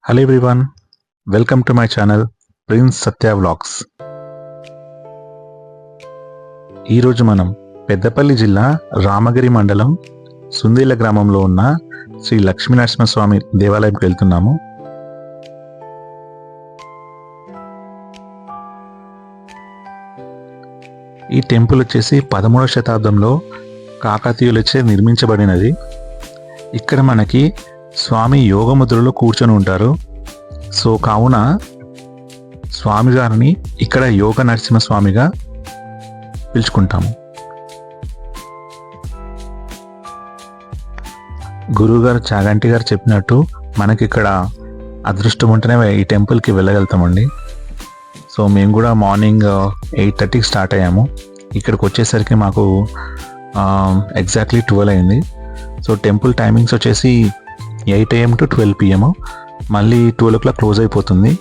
Hello everyone, welcome to my channel Prince Satya Vlogs. ఈరోజు మనం పెద్దపల్లి జిల్లా రామగిరి మండలం సుందీల గ్రామంలో ఉన్న శ్రీ లక్ష్మీనరసింహస్వామి దేవాలయంకి వెళ్తున్నాము. ఈ టెంపుల్ వచ్చేసి 13వ శతాబ్దంలో కాకతీయులచే నిర్మించబడినది. ఇక్కడ మనకి స్వామి యోగముద్రలో కూర్చొని ఉంటారు. సో కావున స్వామిగారిని ఇక్కడ యోగ నరసింహస్వామిగా పిలుచుకుంటాము. గురువుగారు చాగంటి గారు చెప్పినట్టు మనకి ఇక్కడ అదృష్టం ఉంటేనే ఈ టెంపుల్కి వెళ్ళగలుగుతామండి. సో మేము కూడా మార్నింగ్ 8:30కి స్టార్ట్ అయ్యాము. ఇక్కడికి వచ్చేసరికి మాకు ఎగ్జాక్ట్లీ 12 అయింది. సో టెంపుల్ టైమింగ్స్ వచ్చేసి 8 AM to 12 PM. మళ్ళీ 12 o'clock క్లోజ్ అయిపోతుంది.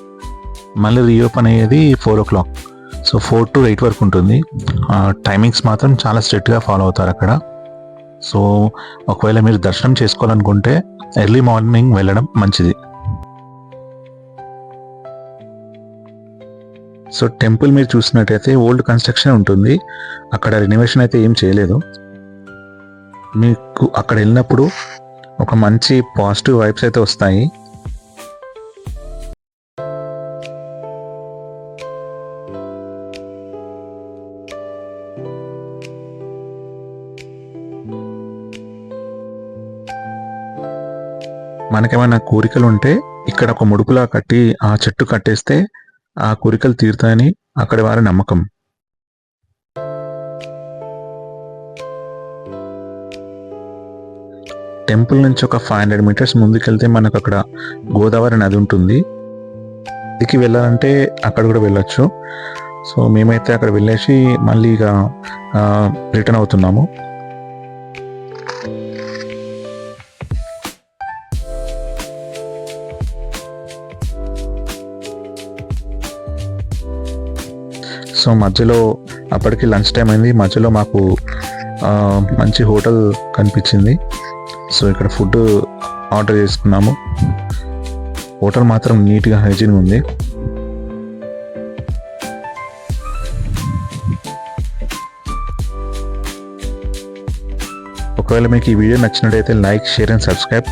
మళ్ళీ రీఓపెన్ అయ్యేది 4 o'clock. సో 4 to 8 వరకు ఉంటుంది. టైమింగ్స్ మాత్రం చాలా స్ట్రిక్ట్గా ఫాలో అవుతారు అక్కడ. సో ఒకవేళ మీరు దర్శనం చేసుకోవాలనుకుంటే ఎర్లీ మార్నింగ్ వెళ్ళడం మంచిది. సో టెంపుల్ మీరు చూసినట్టయితే ఓల్డ్ కన్స్ట్రక్షన్ ఉంటుంది. అక్కడ రెనోవేషన్ అయితే ఏం చేయలేదు. మీకు అక్కడ వెళ్ళినప్పుడు ఒక మంచి పాజిటివ్ వైబ్స్ అయితే వస్తాయి. మనకేమైనా కోరికలు ఉంటే ఇక్కడ ఒక ముడుపులా కట్టి ఆ చెట్టు కట్టేస్తే ఆ కోరికలు తీరుతాయని అక్కడి వారి నమ్మకం. టెంపుల్ నుంచి ఒక 500 meters ముందుకెళ్తే మనకు అక్కడ గోదావరి నది ఉంటుంది. నదికి వెళ్ళాలంటే అక్కడ కూడా వెళ్ళొచ్చు. సో మేమైతే అక్కడ వెళ్ళేసి మళ్ళీ ఇక రిటర్న్ అవుతున్నాము. సో మధ్యలో అప్పటికి లంచ్ టైం అయింది. మధ్యలో మాకు మంచి హోటల్ కనిపించింది. సో ఇక్కడ ఫుడ్ ఆర్డర్ చేసుకున్నాము. హోటల్ మాత్రం నీట్గా హైజీన్గా ఉంది. ఒకవేళ మీకు ఈ వీడియో నచ్చినట్టయితే లైక్, షేర్ అండ్ సబ్స్క్రైబ్.